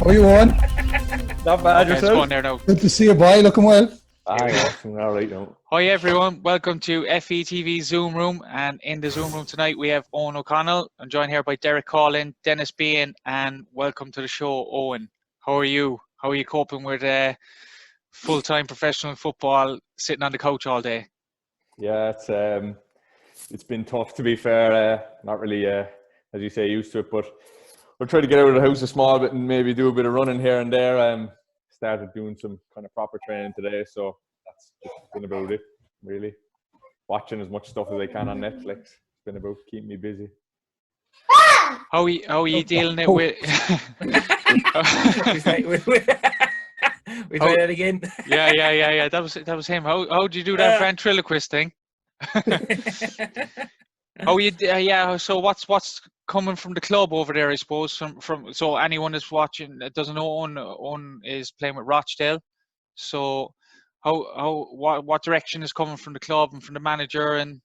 How you on? Not bad yourself? Going there now. Good to see you, boy. Looking well. Yeah, all right now. Hi everyone, welcome to FVTV Zoom Room, and in the Zoom Room tonight we have Eoghan O Connell. I'm joined here by Derek Collin, Dennis Bean, and welcome to the show, Owen. How are you? How are you coping with full-time professional football, sitting on the couch all day? Yeah, it's been tough, to be fair. Not really, as you say, used to it, but we'll try to get out of the house a small bit and maybe do a bit of running here and there. Started doing some kind of proper training today, so that's just been about it, really. Watching as much stuff as I can on Netflix. It's been about keeping me busy. How are you dealing it with? We try that again. Yeah. That was him. How did you do that ventriloquist thing? So what's coming from the club over there, I suppose, from so anyone that's watching that doesn't know, Owen is playing with Rochdale. So what direction is coming from the club and from the manager? And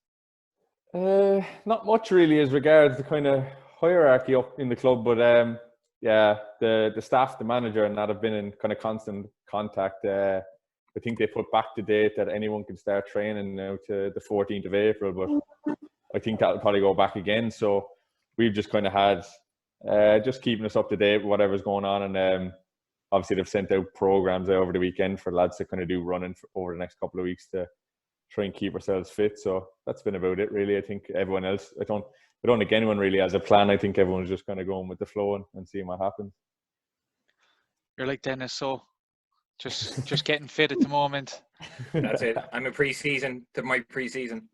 not much really as regards the kind of hierarchy up in the club, but the staff, the manager and that have been in kind of constant contact. I think they put back the date that anyone can start training now to the 14th of April, but I think that'll probably go back again. So we've just kind of had just keeping us up to date with whatever's going on. And obviously they've sent out programs over the weekend for lads to kind of do running over the next couple of weeks to try and keep ourselves fit. So that's been about it, really. I think everyone else, I don't think anyone really has a plan. I think everyone's just kind of going with the flow and seeing what happens. You're like Dennis, so just getting fit at the moment. That's it. I'm a pre-season to my pre-season.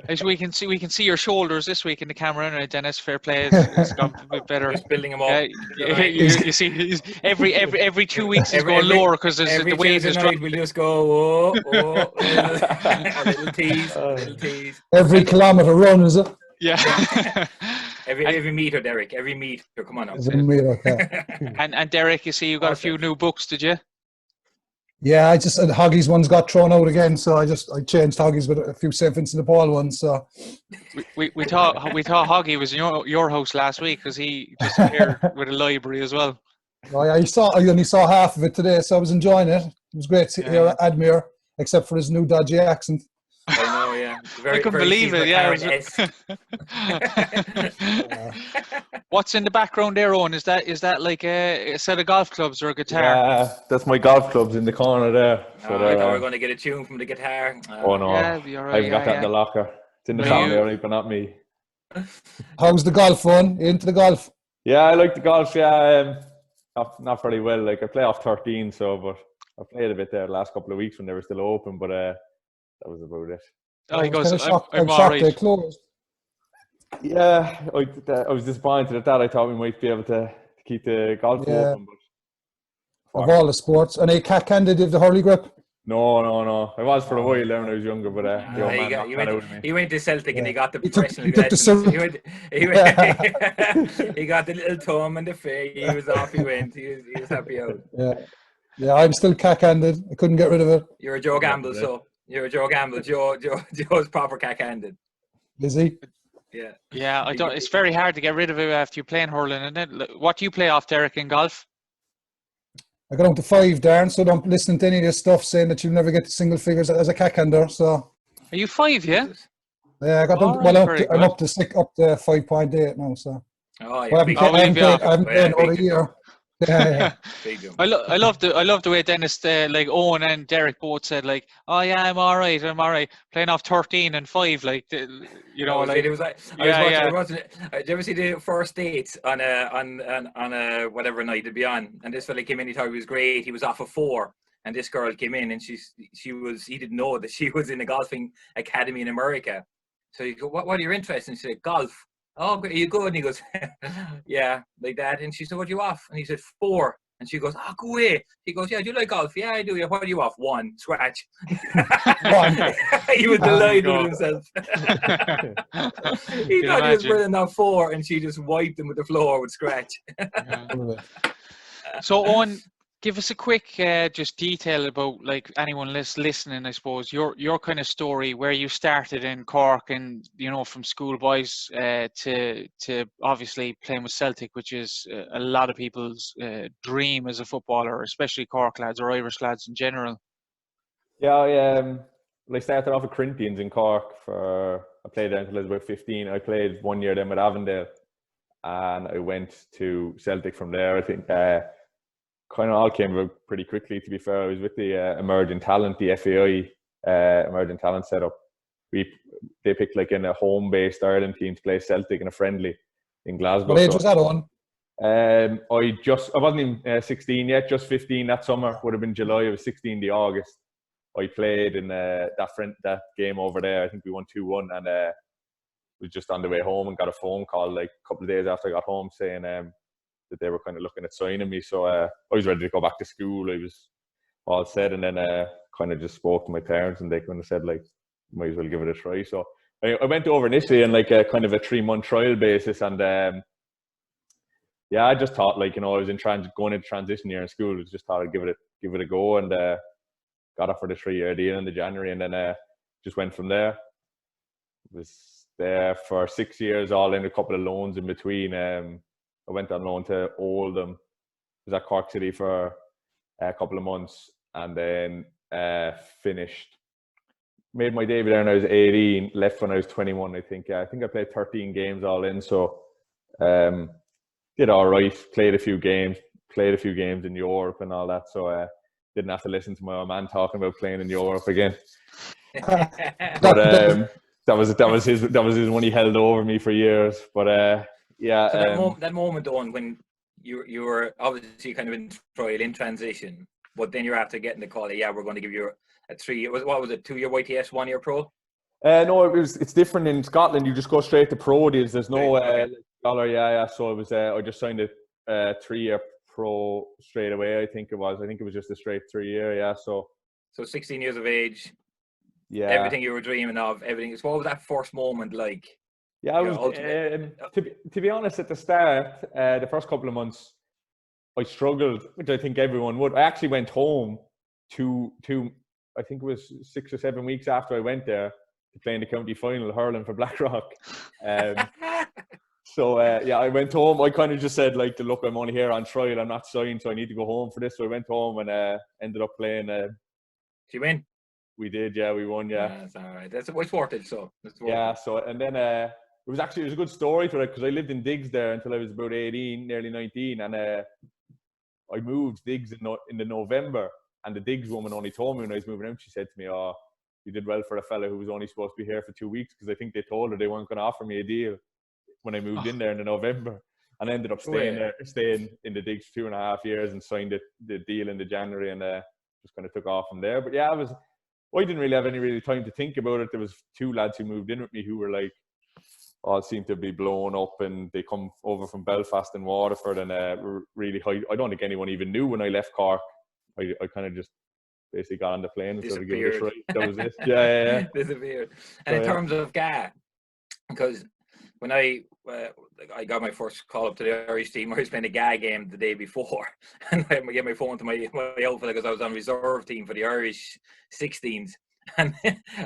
As we can see your shoulders this week in the camera, and Dennis, fair play, it's gone a bit better. Just building them up. You see, every 2 weeks he's going lower because the weight is dropping. We'll just go, a little tease. Every kilometre run, is it? Yeah. Every metre, Derek. Every metre. Come on now. Every metre, yeah. And Derek, you see, you got a few new books, did you? Yeah, I just Hoggy's ones got thrown out again, so I changed Hoggy's with a few St. Vincent de Paul ones. So we thought Hoggy was in your house last week because he disappeared with a library as well. Oh, yeah, I only saw half of it today, so I was enjoying it. It was great to hear Admir, except for his new dodgy accent. I know, yeah. I couldn't believe it. Yeah. What's in the background there, Owen? Is that like a set of golf clubs or a guitar? Yeah, that's my golf clubs in the corner there. So I thought we were going to get a tune from the guitar. Oh no, yeah, you're right, I haven't got that in the locker. It's in the family only, but not me. How's the golf one? Into the golf? Yeah, I like the golf. Yeah, not very well. Like I play off 13, but I played a bit there the last couple of weeks when they were still open. But that was about it. Oh, he goes, I'm shocked they closed. Yeah, I was disappointed at that. I thought we might be able to keep the golf open. But of all the sports. And a candidate of the hurley grip? No. I was for a while there when I was younger, but he went to Celtic and he got the professional. He got the little thumb and the face. He was off. He went. He was happy out. Yeah. I'm still cack-handed. I couldn't get rid of it. You're a Joe Gamble, so you're a Joe Gamble. Joe's proper cack-handed. Is he? Yeah. Yeah, I don't. It's very hard to get rid of it after you playing hurling, isn't it? What do you play off, Derek, in golf? I got on to 5, Darren, so don't listen to any of this stuff saying that you'll never get to single figures as a cack-hander. So. Are you 5? Yeah. Yeah, I got. I'm up to 5.8 now. So. Oh yeah. I haven't played over a year. Yeah. I love the way Dennis, like Owen and Derek both said, like, oh yeah, I'm all right playing off 13 and 5, like, you know, like it was like I was watching it. Did you ever see the first dates on a whatever night it'd be on? And this fella came in, he thought he was great. He was off of 4, and this girl came in, and he didn't know that she was in a golfing academy in America. So he go, what are your interests? And she said, golf. Oh, great. Are you good? And he goes, yeah, like that. And she said, what are you off? And he said, 4. And she goes, oh, go away. He goes, yeah, do you like golf? Yeah, I do. Yeah, what are you off? 1. Scratch. 1. He was delighted with himself. He thought he was brilliant on 4, and she just wiped him with the floor with scratch. So, Owen, Give us a quick just detail about, like, anyone listening, I suppose, your kind of story, where you started in Cork, and from schoolboys to obviously playing with Celtic, which is a lot of people's dream as a footballer, especially Cork lads or Irish lads in general. Yeah, I started off with Corinthians in Cork. I played there until I was about 15. I played 1 year then with Avondale, and I went to Celtic from there. I think kind of all came about pretty quickly, to be fair. I was with the Emerging Talent, the FAI Emerging Talent setup. They picked like in a home-based Ireland team to play Celtic in a friendly in Glasgow. What age was that on? I wasn't even 16 yet, just 15 that summer. Would have been July. I was 16 the August. I played in that game over there. I think we won 2-1, and was just on the way home and got a phone call like a couple of days after I got home saying that they were kind of looking at signing me. So I was ready to go back to school. I was all set, and then kind of just spoke to my parents, and they kind of said like, might as well give it a try. So I went over initially on like a kind of a 3-month trial basis, and I just thought like I was going into transition year in school. I just thought I'd give it a go, and got offered a 3-year deal in the January, and then just went from there. Was there for 6 years, all in, a couple of loans in between. I went on loan to Oldham. Was at Cork City for a couple of months, and then finished. Made my debut there when I was 18. Left when I was 21. I think I played 13 games all in. So did all right. Played a few games in Europe and all that. So didn't have to listen to my old man talking about playing in Europe again. But that was his one he held over me for years. But so that moment on when you were obviously kind of in trial, in transition, but then you're after getting the call. We're going to give you a 3-year. What was it? 2-year YTS, 1-year pro? No, it's different in Scotland. You just go straight to pro deals. There's no dollar. Yeah. So it was. I just signed a 3-year pro straight away. I think it was just a straight 3-year. Yeah. So 16 years of age. Yeah. Everything you were dreaming of. Everything. So what was that first moment like? Yeah, I was. To be honest, at the start, the first couple of months, I struggled, which I think everyone would. I actually went home to I think it was 6 or 7 weeks after I went there to play in the county final hurling for Blackrock. So I went home. I kind of just said like, look, I'm only here on trial. I'm not signed, so I need to go home for this. So I went home and ended up playing. Did you win? We did, yeah. We won, yeah. That's all right. It's worth it. So yeah. So and then it was a good story for it because I lived in Diggs there until I was about 18, nearly 19, and I moved Diggs in the November, and the Diggs woman only told me when I was moving out. She said to me, "Oh, you did well for a fella who was only supposed to be here for 2 weeks," because I think they told her they weren't going to offer me a deal when I moved in there in the November, and I ended up staying in the Diggs for 2.5 years and signed the deal in the January, and just kind of took off from there. But yeah, I didn't really have any time to think about it. There was 2 lads who moved in with me who were like, all seemed to be blown up, and they come over from Belfast and Waterford, and really high. I don't think anyone even knew when I left Cork. I kind of just basically got on the plane and started giving it a try. That was it. Yeah. Disappeared. And in terms of GA, because when I got my first call up to the Irish team, I was playing a GA game the day before, and I gave my phone to my outfit because I was on reserve team for the Irish 16s. And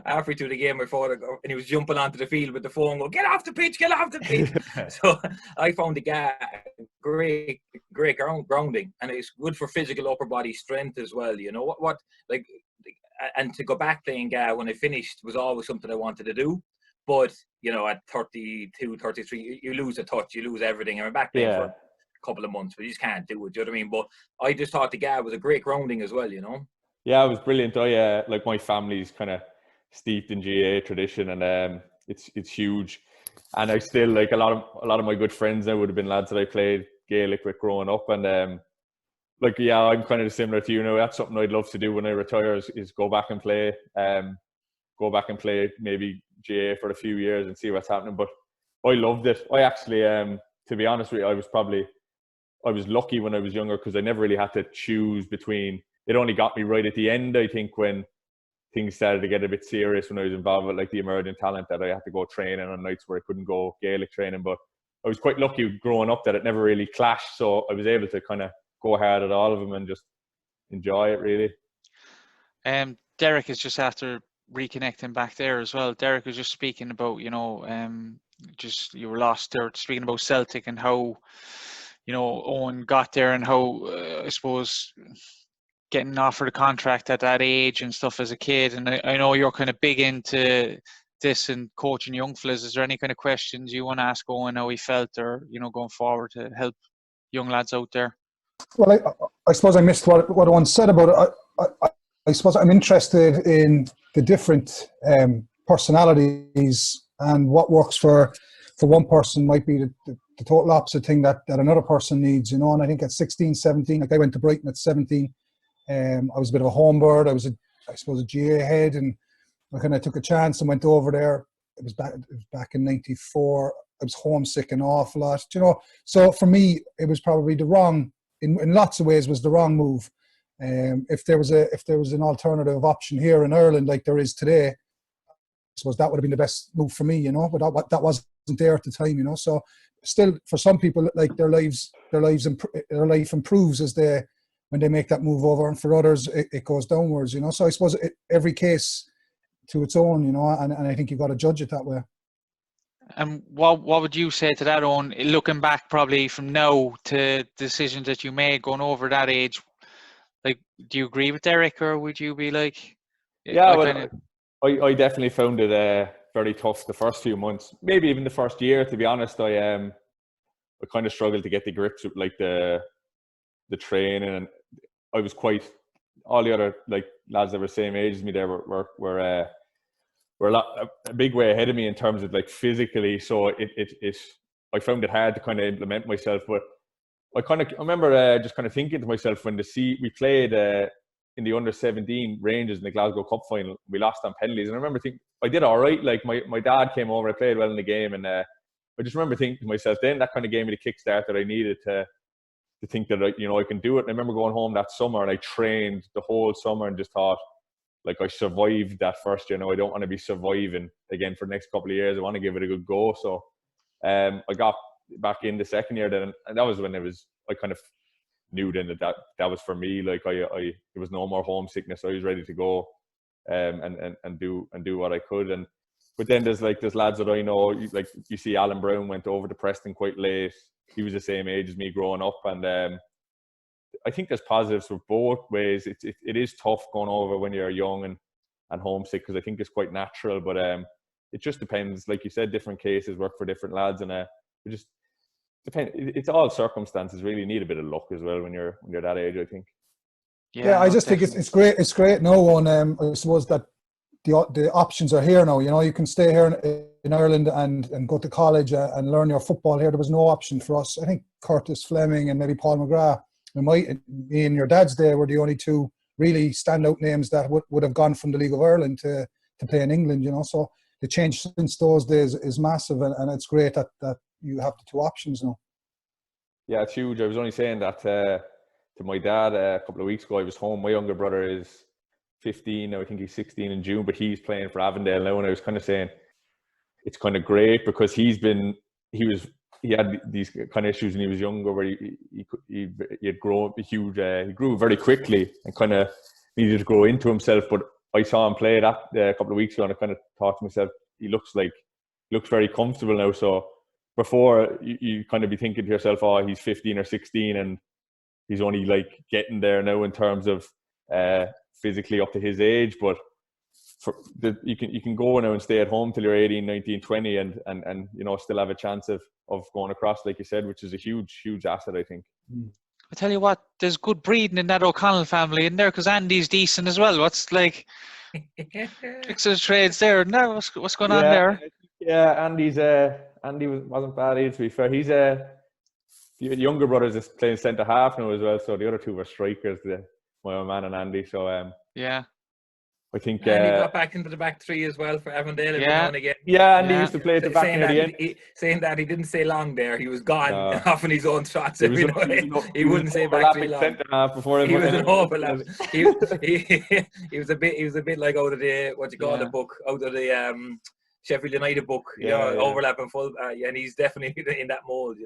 halfway through the game, my phone, and he was jumping onto the field with the phone, going, "Get off the pitch, get off the pitch!" So I found the GA great grounding, and it's good for physical upper body strength as well. You know what like, and to go back playing GA when I finished was always something I wanted to do. But at 32, 33, you lose a touch, you lose everything. I'm back playing for a couple of months, but you just can't do it. Do you know what I mean? But I just thought the GA was a great grounding as well. Yeah, it was brilliant. I like, my family's kind of steeped in GAA tradition, and it's huge. And I still, like, a lot of my good friends now would have been lads that I played Gaelic with growing up, and I'm kind of similar to you now. That's something I'd love to do when I retire is go back and play maybe GAA for a few years and see what's happening. But I loved it. I actually, to be honest with you, I was lucky when I was younger because I never really had to choose between. It only got me right at the end, I think, when things started to get a bit serious, when I was involved with like the Emerging Talent, that I had to go training on nights where I couldn't go Gaelic training. But I was quite lucky growing up that it never really clashed, so I was able to kind of go hard at all of them and just enjoy it really. Derek is just after reconnecting back there as well. Derek was just speaking about, just you were lost there, speaking about Celtic and how, Owen got there and how, I suppose, getting offered a contract at that age and stuff as a kid. And I know you're kind of big into this and coaching young fellas. Is there any kind of questions you want to ask Owen, how he felt, or, going forward to help young lads out there? Well, I suppose I missed what Owen said about it. I suppose I'm interested in the different personalities, and what works for one person might be the total opposite thing that another person needs, And I think at 16, 17, like I went to Brighton at 17, I was a bit of a home bird. I was I suppose a GA head, and I kind of took a chance and went over there. It was back in '94. I was homesick an awful lot, So for me, it was probably in lots of ways was the wrong move. If there was an alternative option here in Ireland like there is today, I suppose that would have been the best move for me, but that wasn't there at the time, So still, for some people, like their life improves when they make that move over, and for others it goes downwards, So I suppose every case to its own, and I think you've got to judge it that way. And what would you say to that, Owen, looking back probably from now to decisions that you made going over that age? Like, do you agree with Derek, or would you be like... Yeah, I definitely found it very tough the first few months, maybe even the first year, to be honest. I kind of struggled to get the grips with like the training, and I was all the other like lads that were same age as me there were a big way ahead of me in terms of like physically, so I found it hard to kind of implement myself. But I remember just kind of thinking to myself when we played in the under-17 Rangers in the Glasgow Cup final. We lost on penalties, and I remember thinking I did all right. Like my dad came over, I played well in the game, and I just remember thinking to myself then that kind of gave me the kickstart that I needed to think that I can do it. And I remember going home that summer and I trained the whole summer and just thought, like, I survived that first year. I don't want to be surviving again for the next couple of years. I want to give it a good go. So I got back in the second year then, and that was when I kind of knew then that was for me. Like there was no more homesickness. I was ready to go and do what I could. But then there's lads that I know, like you see Alan Brown went over to Preston quite late. He was the same age as me growing up, and I think there's positives for both ways. It is tough going over when you're young and homesick, because I think it's quite natural. But it just depends. Like you said, different cases work for different lads, and it just depends. It's all circumstances. Really, you need a bit of luck as well when you're that age, I think. Yeah, I just think it's great. It's great now, and I suppose that the options are here now. You can stay here in Ireland and go to college and learn your football here. There was no option for us. I think Curtis Fleming and maybe Paul McGrath, me and your dad's day were the only two really standout names that would have gone from the League of Ireland to play in England. So the change since those days is massive, and it's great that you have the two options now. Yeah, it's huge. I was only saying that to my dad a couple of weeks ago. I was home. My younger brother is 15 now. I think he's 16 in June, but he's playing for Avondale now. And I was kind of saying it's kind of great because he had these kind of issues when he was younger, where he had grown huge. He grew very quickly and kind of needed to grow into himself. But I saw him play that a couple of weeks ago, and I kind of thought to myself, he looks very comfortable now. So before you kind of be thinking to yourself, oh, he's 15 or 16 and he's only like getting there now in terms of physically up to his age. But you can go now and stay at home till you're 18, 19, 20 and still have a chance of going across, like you said, which is a huge asset, I think. I tell you what, there's good breeding in that O'Connell family in there, because Andy's decent as well. What's like tricks of the trades there? No, what's going on there? Yeah, Andy wasn't bad either, to be fair. He's the younger brother's is playing centre half now as well, so the other two were strikers, my old man and Andy. So yeah, I think and he got back into the back three as well for Avondale every now and again. Yeah, and he used to play at the back near the end. Saying that he didn't stay long there. He was gone off on his own shots every night. He wouldn't stay back three long. He was an overlap. He was a bit like out of the the book, out of the Sheffield United book, overlapping full, and he's definitely in that mold,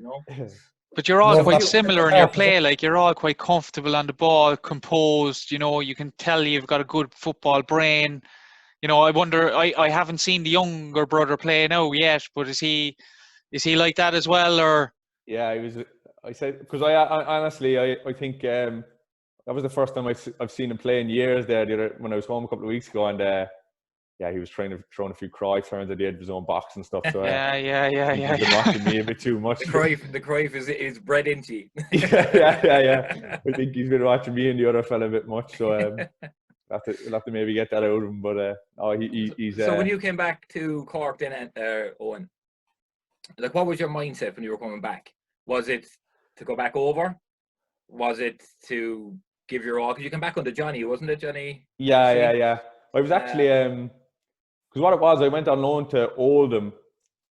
But you're all Love quite that. similar in your play. Like, you're all quite comfortable on the ball, composed. You know, you can tell you've got a good football brain. You know, I wonder. I haven't seen the younger brother play now yet, but is he like that as well, or? Yeah, he was. I said because I honestly I think that was the first time I've seen him play in years. There, when I was home a couple of weeks ago, and yeah, he was throwing a few cry turns at the edge of his own box and stuff. So Yeah. He's been watching me a bit too much. The Cruyff is bred into you. yeah. I think he's been watching me and the other fella a bit much. So we'll have to maybe get that out of him. But he's. So when you came back to Cork, then Owen, like, what was your mindset when you were coming back? Was it to go back over? Was it to give your all? Because you came back under Johnny, wasn't it, Johnny? Yeah. I was actually because what it was, I went on loan to Oldham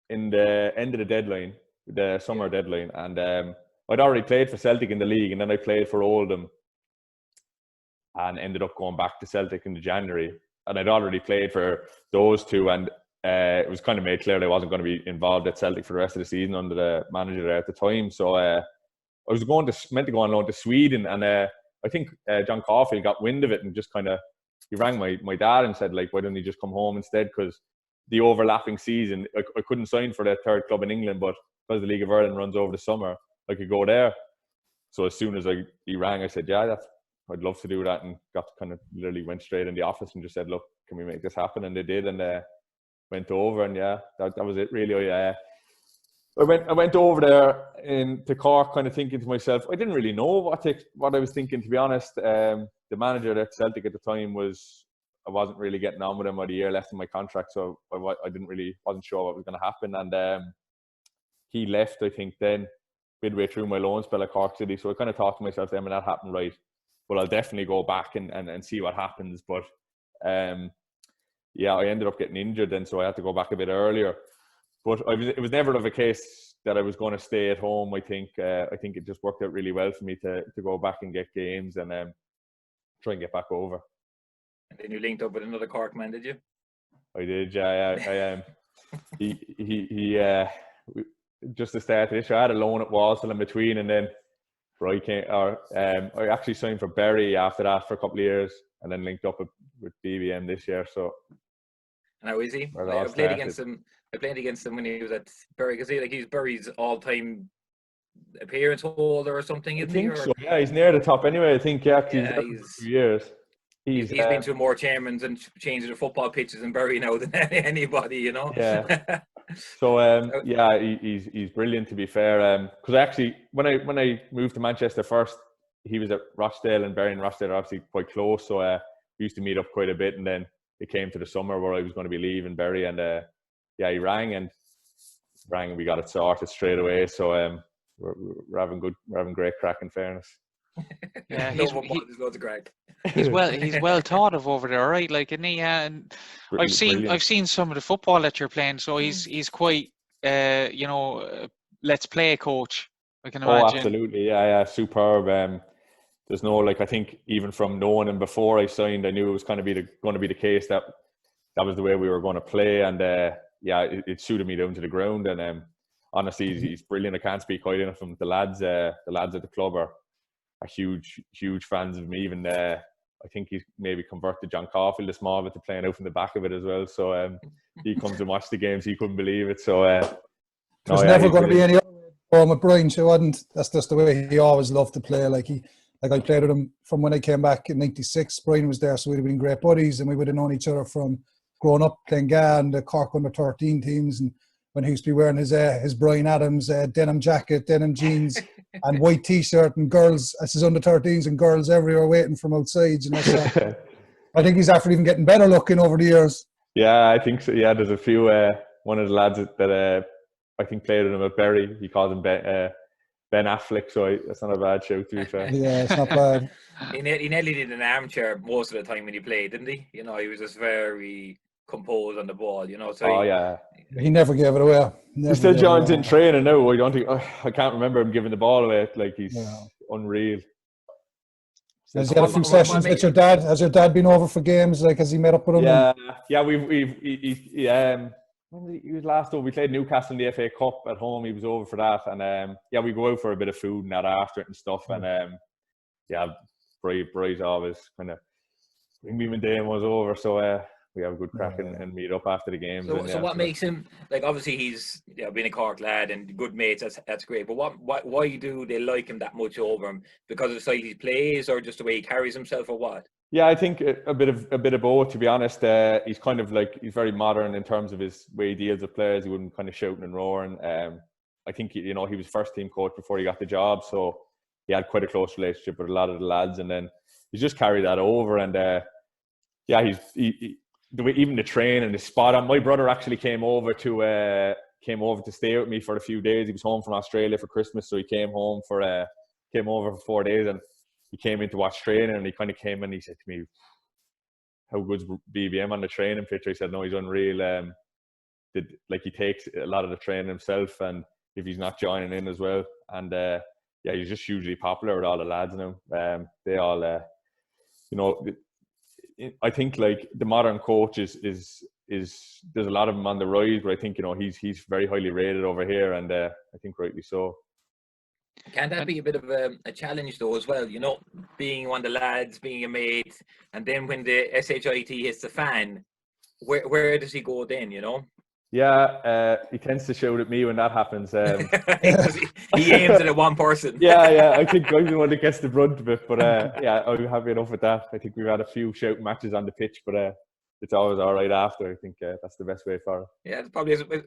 in the end of the deadline, the summer deadline, and I'd already played for Celtic in the league, and then I played for Oldham, and ended up going back to Celtic in January, and I'd already played for those two, and it was kind of made clear that I wasn't going to be involved at Celtic for the rest of the season under the manager there at the time. So I was meant to go on loan to Sweden, and I think John Caulfield got wind of it and just kind of, he rang my dad and said, like, why don't he just come home instead? Because the overlapping season, I couldn't sign for the third club in England, but because the League of Ireland runs over the summer, I could go there. So as soon as he rang, I said, yeah, I'd love to do that, and got to kind of literally went straight in the office and just said, look, can we make this happen? And they did, and went over, and yeah, that was it really. I went over there to Cork, kind of thinking to myself, I didn't really know what I was thinking, to be honest. The manager at Celtic at the time I wasn't really getting on with him. I had a year left in my contract, so I wasn't sure what was going to happen. And he left, I think, then midway through my loan spell at Cork City. So I kind of thought to myself, then when that happened, right, well, I'll definitely go back and see what happens. But yeah, I ended up getting injured then, so I had to go back a bit earlier. But it was never of a case that I was going to stay at home. I think it just worked out really well for me to go back and get games and try and get back over. And then you linked up with another Cork man, did you? I did, yeah. He just to start this year, I had a loan at Walsall in between, and then I actually signed for Bury after that for a couple of years, and then linked up with BBM this year. So. And how is he? I played against him when he was at Bury, because he's Bury's all-time appearance holder or something. I think so. Yeah, he's near the top anyway. I think he's 2 years. He's been to more chairmans and changing the football pitches in Bury now than anybody, you know. Yeah. So yeah, he's brilliant, to be fair. Because actually, when I moved to Manchester first, he was at Rochdale, and Bury and Rochdale are obviously quite close. So we used to meet up quite a bit, and then it came to the summer where I was going to be leaving Bury, and yeah, he rang and we got it sorted straight away. So we're having great crack, in fairness. Yeah, he's loads of crack. He's well thought of over there, right? Like, isn't he? And I've seen some of the football that you're playing, so he's quite let's play coach, I can imagine. Oh, absolutely, yeah, superb. There's no, like, I think even from knowing him before I signed, I knew it was going to be the case that was the way we were going to play, and yeah, it suited me down to the ground. And honestly, he's brilliant. I can't speak highly enough of him. The lads at the club are huge fans of me. Even I think he's maybe converted John Caulfield a small bit to playing out from the back of it as well. So he comes and watch the games. He couldn't believe it. So there's never going to be any other way with Brian. That's just the way he always loved to play. Like I played with him from when I came back in '96. Brian was there, so we'd have been great buddies, and we would have known each other from growing up playing GA and the Cork under 13 teams. And when he used to be wearing his Brian Adams denim jacket, denim jeans, and white T-shirt, and girls, as his under 13s, and girls everywhere waiting from outside. You know, so I think he's after even getting better looking over the years. Yeah, I think so. Yeah, there's a few. One of the lads that I think played with him at Bury, he calls him Ben Affleck, so that's not a bad show, to be fair. Yeah, it's not bad. He nearly did an armchair most of the time when he played, didn't he? You know, he was just very composed on the ball, you know. So yeah. He never gave it away. He still joins in training now. I can't remember him giving the ball away. Like, he's unreal. Has he had a few sessions with your dad? Has your dad been over for games? Like, has he met up with him? Yeah. when he was last over, we played Newcastle in the FA Cup at home. He was over for that, and yeah, we go out for a bit of food and that after it and stuff. And yeah, bright always kind of bring me when the game was over. So we have a good crack and meet up after the games. So what makes him, like, obviously he's being a Cork lad and good mates, that's great. But why do they like him that much over him? Because of the side he plays, or just the way he carries himself, or what? Yeah, I think a bit of both. To be honest, he's kind of like, he's very modern in terms of his way he deals with players. He wouldn't kind of shouting and roaring. I think he was first team coach before he got the job, so he had quite a close relationship with a lot of the lads, and then he's just carried that over. And yeah, the way, even the training is spot on. My brother actually came over to stay with me for a few days. He was home from Australia for Christmas, so he came over for 4 days, and he came in to watch training, and he kind of came in and he said to me, "How good's BBM on the training pitch?" I said, "No, he's unreal. He takes a lot of the training himself, and if he's not joining in as well." And yeah, he's just hugely popular with all the lads now. They all, I think like the modern coach is there's a lot of them on the rise, but I think he's very highly rated over here, and I think rightly so. Can that be a bit of a challenge though as well? Being one of the lads, being a mate, and then when the SHIT hits the fan, where does he go then? Yeah, he tends to shout at me when that happens. He aims at one person. Yeah, I think I'm the one that gets the brunt of it. But yeah, I'm happy enough with that. I think we've had a few shouting matches on the pitch, but it's always all right after. I think that's the best way for it. Yeah,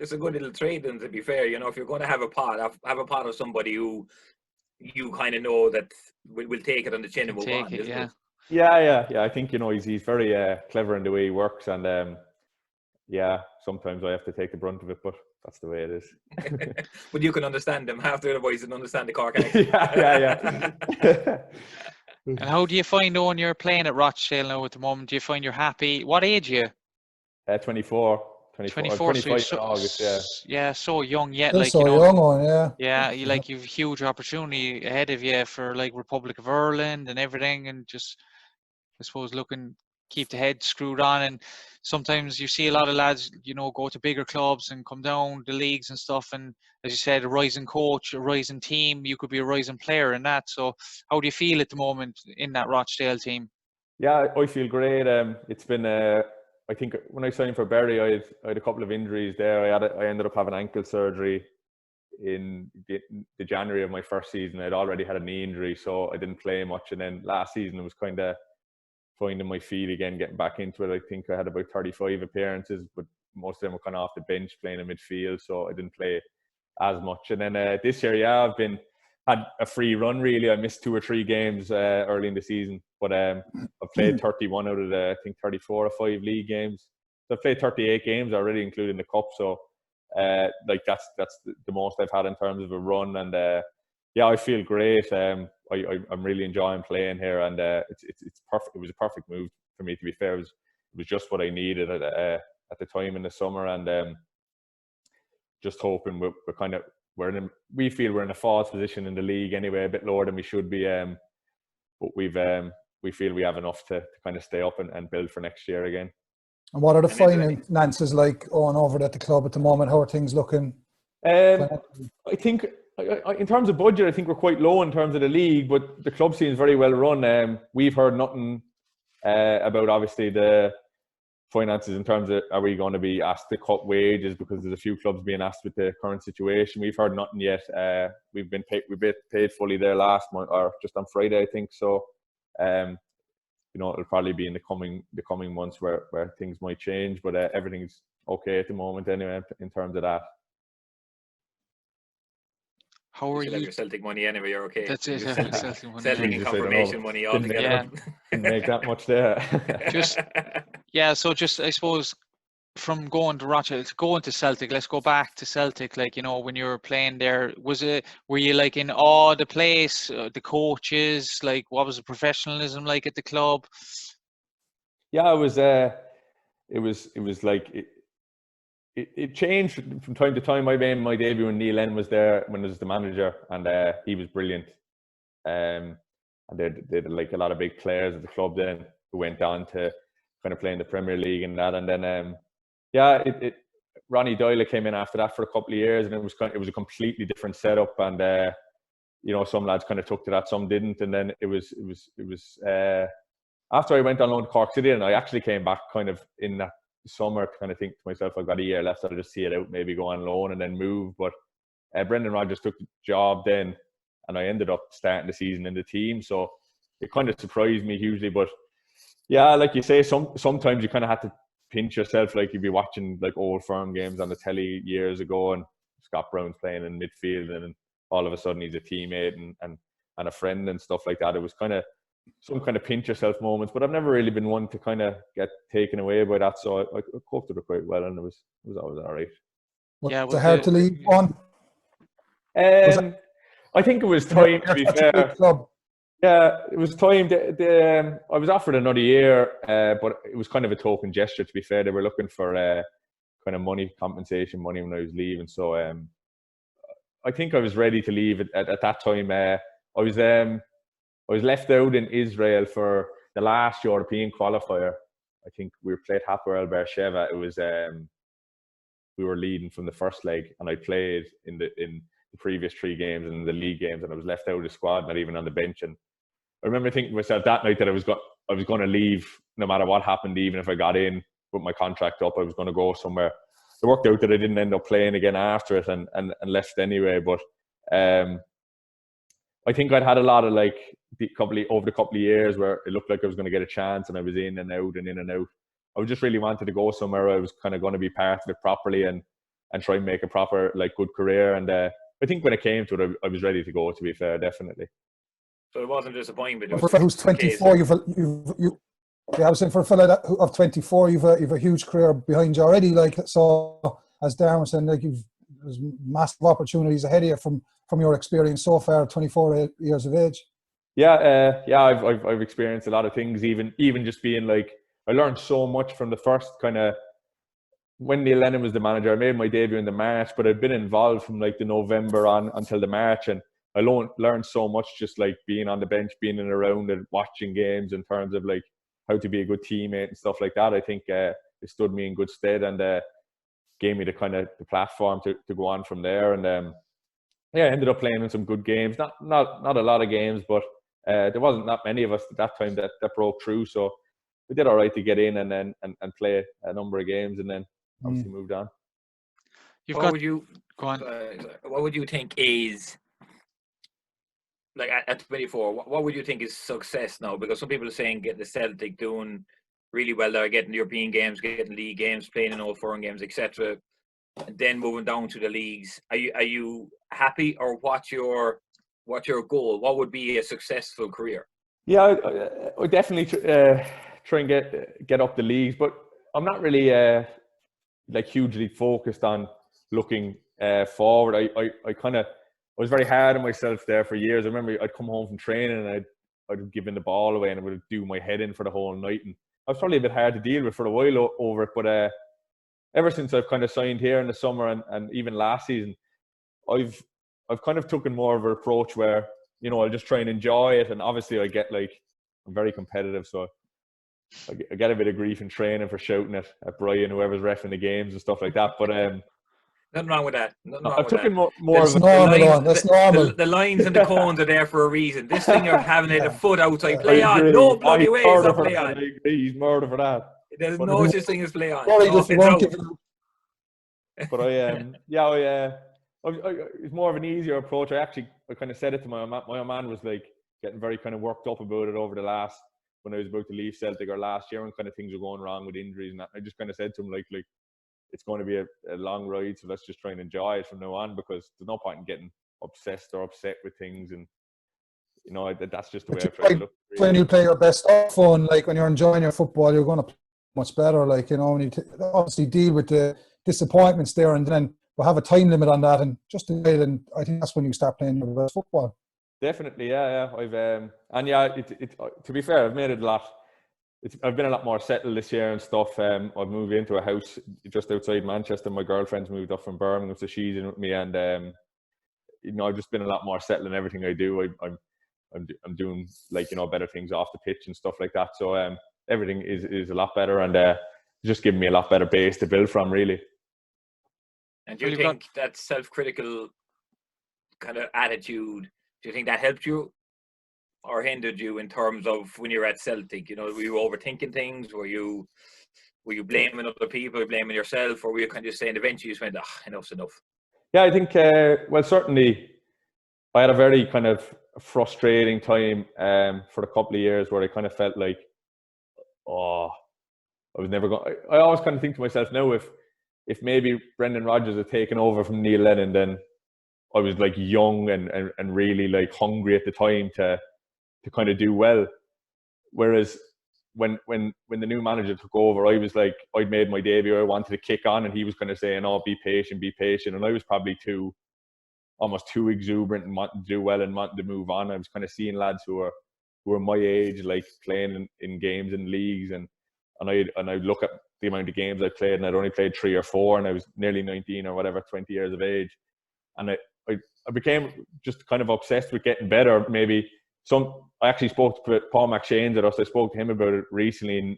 it's a good little trade. And to be fair, if you're going to have a pot of somebody who you kind of know that will take it on the chin and move on. Yeah. I think he's very clever in the way he works, and yeah, sometimes I have to take the brunt of it, but that's the way it is. But you can understand them. Half the other boys didn't understand the Cork accent. Yeah. And how do you find when you're playing at Rochdale now at the moment? Do you find you're happy? What age are you? 24. 25 in August, yeah. So young yet. Still so young, yeah. Yeah, you've huge opportunity ahead of you for like Republic of Ireland and everything, and just, I suppose, keep the head screwed on. And sometimes you see a lot of lads, go to bigger clubs and come down the leagues and stuff. And as you said, a rising coach, a rising team, you could be a rising player in that. So how do you feel at the moment in that Rochdale team? Yeah, I feel great. It's been, I think when I signed for Berry, I had a couple of injuries there. I ended up having ankle surgery in the January of my first season. I'd already had a knee injury, so I didn't play much. And then last season, it was kind of finding my feet again, getting back into it. I think I had about 35 appearances, but most of them were kind of off the bench playing in midfield, so I didn't play as much. And then this year, yeah, I've had a free run really. I missed 2 or 3 games early in the season, but I've played 31 out of the, I think, 34 or 5 league games. So I've played 38 games already, including the cup. So that's the most I've had in terms of a run. And yeah, I feel great. I'm really enjoying playing here, and it's perfect. It was a perfect move for me, to be fair. It was just what I needed at the time in the summer, and just hoping we feel we're in a false position in the league anyway, a bit lower than we should be. But we feel we have enough to kind of stay up and build for next year again. And what are the finances like on over at the club at the moment? How are things looking? I think, in terms of budget, I think we're quite low in terms of the league, but the club seems very well run. We've heard nothing about, obviously, the finances in terms of, are we going to be asked to cut wages, because there's a few clubs being asked with the current situation. We've heard nothing yet. We've been paid fully there last month, or just on Friday, I think. So, it'll probably be in the coming months where things might change, but everything's okay at the moment anyway in terms of that. How are you? Have your Celtic money anyway, you're okay. That's it. Celtic money. Celtic and confirmation money all together. Didn't make that much there. So I suppose, from going to Rochdale, going to Celtic, let's go back to Celtic. When you were playing there, were you like in awe of the place, the coaches? Like, what was the professionalism like at the club? Yeah, it was like. It changed from time to time. I made my debut when Neil N was there, when I was the manager, and he was brilliant. And they like a lot of big players at the club then who went on to kind of play in the Premier League and that. And then Ronnie Doyle came in after that for a couple of years, and it was a completely different setup. And you know, some lads kind of took to that, some didn't. And then it was after I went on loan to Cork City, and I actually came back kind of in that summer to kind of think to myself, I've got a year left, I'll just see it out, maybe go on loan and then move. But Brendan Rodgers took the job then, and I ended up starting the season in the team. So it kind of surprised me hugely. But yeah, like you say, sometimes you kind of have to pinch yourself. Like you'd be watching like old firm games on the telly years ago, and Scott Brown's playing in midfield, and all of a sudden he's a teammate and a friend and stuff like that. It was kind of some kind of pinch yourself moments, but I've never really been one to kind of get taken away by that. So I coped with it quite well, and it was always all right. Was it hard to leave on? I think it was time, to be fair. Yeah, it was time. I was offered another year, but it was kind of a token gesture, to be fair. They were looking for kind of compensation money when I was leaving. So I think I was ready to leave at that time. I was left out in Israel for the last European qualifier. I think we played Hapoel Beersheva. It was we were leading from the first leg, and I played in the previous 3 games and the league games, and I was left out of the squad, not even on the bench. And I remember thinking to myself that night that I was going to leave no matter what happened. Even if I got in with my contract up, I was going to go somewhere. It worked out that I didn't end up playing again after it, and left anyway. But I think I'd had a lot of over the couple of years where it looked like I was going to get a chance, and I was in and out and in and out. I just really wanted to go somewhere where I was kind of going to be part of it properly and try and make a proper good career. And I think when it came to it, I was ready to go, to be fair, definitely. So it wasn't disappointment. For a fellow who's 24, I was saying, for a fellow of 24, you've a huge career behind you already. So as Darren was saying, there's massive opportunities ahead of you from your experience so far, 24 years of age. Yeah, I've experienced a lot of things. Even just being I learned so much from the first kind of, when Neil Lennon was the manager. I made my debut in the March, but I've been involved from the November on until the March, and I learned so much just being on the bench, being in and around and watching games in terms of how to be a good teammate and stuff like that. I think it stood me in good stead, and gave me the kind of the platform to go on from there. And I ended up playing in some good games. Not a lot of games, but there wasn't that many of us at that time that broke through. So we did all right to get in and play a number of games, and then obviously moved on. Go on. What would you think is, at 24, what would you think is success now? Because some people are saying getting the Celtic doing really well there, getting European games, getting league games, playing in all foreign games, etc., and then moving down to the leagues. Are you happy, or what's your goal? What would be a successful career? Yeah, I definitely try and get up the leagues, but I'm not really hugely focused on looking forward. I was very hard on myself there for years. I remember I'd come home from training and I'd give in the ball away, and I would do my head in for the whole night, and I was probably a bit hard to deal with for a while over it. But ever since I've kind of signed here in the summer and even last season, I've kind of taken more of an approach where, I'll just try and enjoy it. And obviously I get I'm very competitive, so I get a bit of grief in training for shouting at Brian, whoever's reffing the games and stuff like that. But nothing wrong with that. I've taken more of That's normal. The lines and the cones are there for a reason. This thing of having it a foot outside, play on. No bloody way is not play on. I agree. He's murder for that. There's no such thing as play on. But it's more of an easier approach. I kind of said it to my man was getting very kind of worked up about it over the last, when I was about to leave Celtic, or last year, when kind of things were going wrong with injuries and that. I just kind of said to him it's going to be a long ride, so let's just try and enjoy it from now on, because there's no point in getting obsessed or upset with things. And that's just the way I try to look. When you play your best stuff on, when you're enjoying your football, you're going to play much better. When you obviously deal with the disappointments there, and then we'll have a time limit on that, and just do it. And I think that's when you start playing your best football. Definitely, yeah. To be fair, I've made it a lot. I've been a lot more settled this year and stuff. I've moved into a house just outside Manchester. My girlfriend's moved up from Birmingham, so she's in with me, and I've just been a lot more settled in everything I do. I'm doing better things off the pitch and stuff like that. So everything is a lot better, and just giving me a lot better base to build from, really. And do you think that self-critical kind of attitude, do you think that helped you or hindered you in terms of when you're at Celtic? You know, were you overthinking things? Were you blaming other people, blaming yourself, or were you kind of saying eventually you just went, enough's enough? Yeah, I think, well, certainly I had a very kind of frustrating time for a couple of years where I kind of felt like, I was never going. I always kind of think to myself now, if maybe Brendan Rodgers had taken over from Neil Lennon, then I was like young and really like hungry at the time to kind of do well. Whereas when the new manager took over, I was like, I'd made my debut, I wanted to kick on, and he was kind of saying, "Oh, be patient," and I was probably almost too exuberant and wanting to do well and wanting to move on. I was kind of seeing lads who were my age, like playing in games and leagues, and I look at the amount of games I played, and I'd only played 3 or 4, and I was nearly 19 or whatever, 20 years of age, and I became just kind of obsessed with getting better. Maybe I actually spoke to Paul McShane's at us. I spoke to him about it recently, and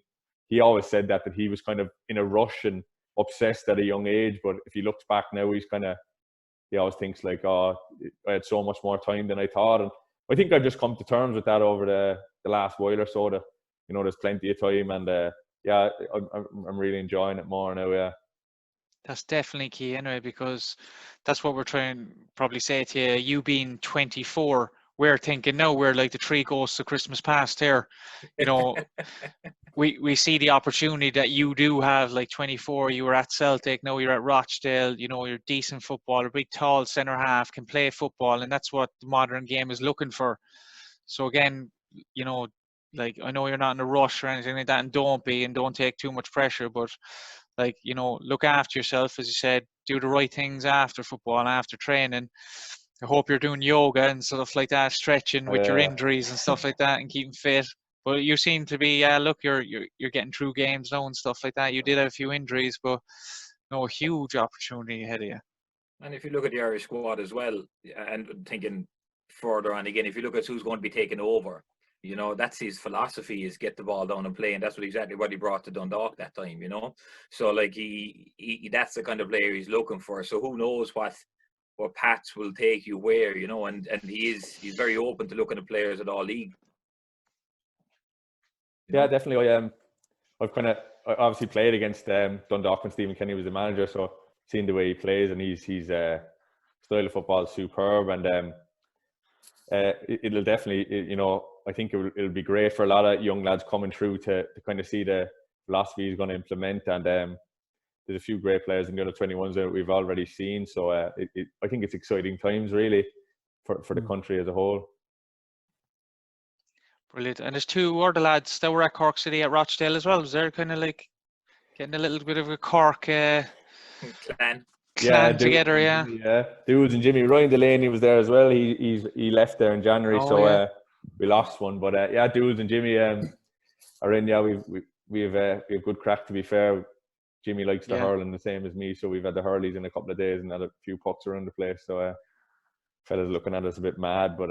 he always said that he was kind of in a rush and obsessed at a young age. But if he looks back now, he always thinks like, I had so much more time than I thought. And I think I've just come to terms with that over the last while or so. That, you know, there's plenty of time, and I'm really enjoying it more now. Yeah. That's definitely key anyway, because that's what we're trying to probably say to you. You being 24, we're thinking now we're like the 3 ghosts of Christmas past here. You know, we see the opportunity that you do have. Like 24, you were at Celtic, now you're at Rochdale. You know, you're a decent footballer, big, tall centre half, can play football, and that's what the modern game is looking for. So again, you know, like, I know you're not in a rush or anything like that, and don't take too much pressure, but like, you know, look after yourself, as you said, do the right things after football and after training. I hope you're doing yoga and stuff like that, stretching with your injuries and stuff like that, and keeping fit. But you seem to be, look, you're getting through games now and stuff like that. You did have a few injuries, but no, huge opportunity ahead of you. And if you look at the Irish squad as well, and thinking further on again, if you look at who's going to be taking over, you know, that's his philosophy, is get the ball down and play, and that's exactly what he brought to Dundalk that time, you know. So like he that's the kind of player he's looking for. So who knows what paths will take you where, you know, and he's very open to looking at players at all league. Yeah, definitely. I obviously played against Dundalk when Stephen Kenny was the manager, so seeing the way he plays, and his style of football is superb, and it'll definitely, you know, I think it'll be great for a lot of young lads coming through to kind of see the philosophy he's going to implement. And there's a few great players in the other 21s that we've already seen. So I think it's exciting times, really, for the country as a whole. Brilliant. And there's 2 other lads that were at Cork City at Rochdale as well. Was there kind of like getting a little bit of a Cork clan together? Yeah, Dudes and Jimmy. Ryan Delaney was there as well. He left there in January, we lost one. But yeah, Dudes and Jimmy are in. Yeah, we have good crack, to be fair. Jimmy likes the hurling the same as me, so we've had the hurleys in a couple of days and had a few pucks around the place. So fellas looking at us a bit mad, but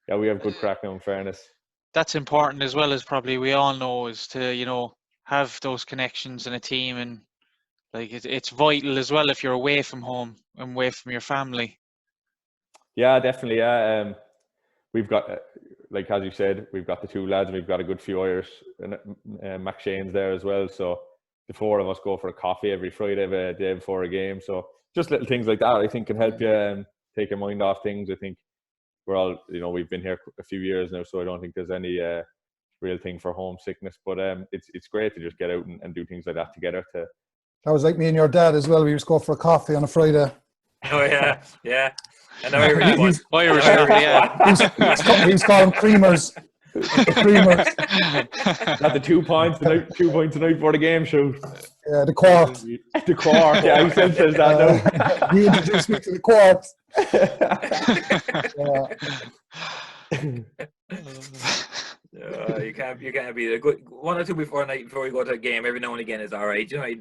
yeah, we have good crack now, in fairness. That's important as well, as probably we all know, is to, you know, have those connections in a team, and like it's vital as well if you're away from home and away from your family. Yeah, definitely. Yeah, we've got, like as you said, we've got the 2 lads, and we've got a good few Irish, and McShane's there as well. So the 4 of us go for a coffee every Friday, the day before a game. So just little things like that, I think, can help you take your mind off things. I think we're all, you know, we've been here a few years now, so I don't think there's any real thing for homesickness. But it's great to just get out and do things like that together. That was like me and your dad as well. We used to go for a coffee on a Friday. Oh yeah, yeah. And Irish one. Irish, yeah. He was calling creamers. Not the 2 points tonight. 2 points tonight before the game show. Yeah, the quart. The quart. Yeah, he says that now. You introduced me to the quart. You can't be a good 1 or 2 before we go to a game. Every now and again is all right. You know,